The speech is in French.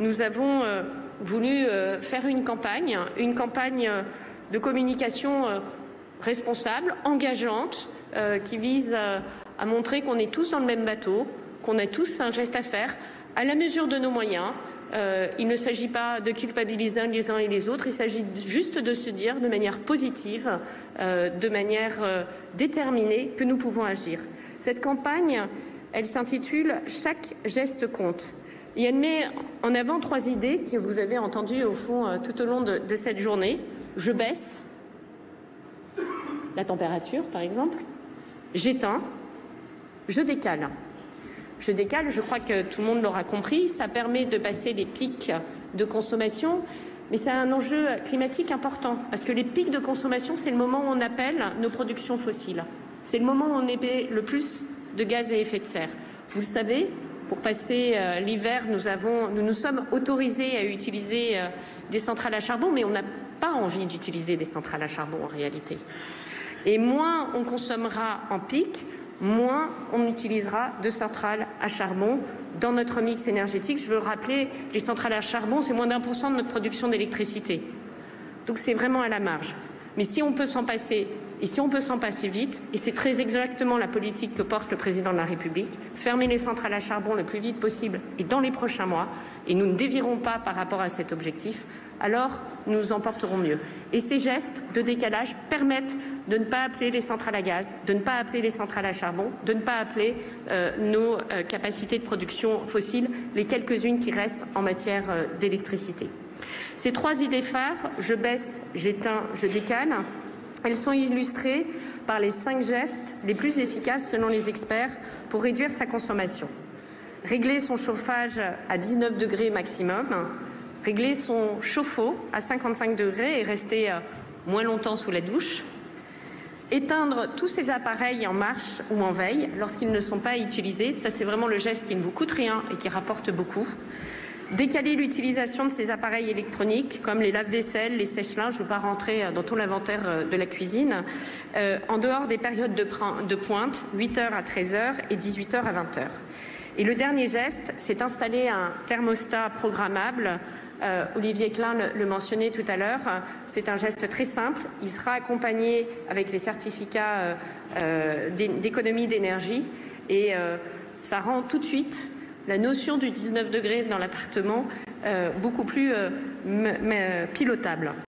nous avons voulu faire une campagne de communication responsable, engageante, qui vise à montrer qu'on est tous dans le même bateau, qu'on a tous un geste à faire, à la mesure de nos moyens. Il ne s'agit pas de culpabiliser les uns et les autres, il s'agit juste de se dire de manière positive, de manière déterminée que nous pouvons agir. Cette campagne, elle s'intitule « Chaque geste compte ». Et elle met en avant 3 idées que vous avez entendues au fond tout au long de cette journée. Je baisse la température, par exemple. J'éteins. Je décale. Je décale, je crois que tout le monde l'aura compris. Ça permet de passer les pics de consommation, mais c'est un enjeu climatique important parce que les pics de consommation, c'est le moment où on appelle nos productions fossiles. C'est le moment où on émet le plus de gaz à effet de serre. Vous le savez, pour passer l'hiver, nous sommes autorisés à utiliser des centrales à charbon, mais on n'a pas envie d'utiliser des centrales à charbon en réalité. Et moins on consommera en pic, moins on utilisera de centrales à charbon dans notre mix énergétique. Je veux rappeler, les centrales à charbon, c'est moins d'1% de notre production d'électricité. Donc c'est vraiment à la marge. Mais si on peut s'en passer, et si on peut s'en passer vite, et c'est très exactement la politique que porte le président de la République, fermer les centrales à charbon le plus vite possible et dans les prochains mois, et nous ne dévierons pas par rapport à cet objectif, alors nous en porterons mieux. Et ces gestes de décalage permettent de ne pas appeler les centrales à gaz, de ne pas appeler les centrales à charbon, de ne pas appeler nos capacités de production fossiles, les quelques-unes qui restent en matière d'électricité. Ces 3 idées phares, je baisse, j'éteins, je décale, elles sont illustrées par les 5 gestes les plus efficaces selon les experts pour réduire sa consommation. Régler son chauffage à 19 degrés maximum, régler son chauffe-eau à 55 degrés et rester moins longtemps sous la douche, éteindre tous ces appareils en marche ou en veille lorsqu'ils ne sont pas utilisés, ça c'est vraiment le geste qui ne vous coûte rien et qui rapporte beaucoup. Décaler l'utilisation de ces appareils électroniques comme les lave-vaisselle, les sèche-linges, je ne veux pas rentrer dans tout l'inventaire de la cuisine, en dehors des périodes de pointe, 8h à 13h et 18h à 20h. Et le dernier geste, c'est installer un thermostat programmable. Olivier Klein le mentionnait tout à l'heure. C'est un geste très simple. Il sera accompagné avec les certificats d'économie d'énergie et ça rend tout de suite la notion du 19 degrés dans l'appartement beaucoup plus pilotable.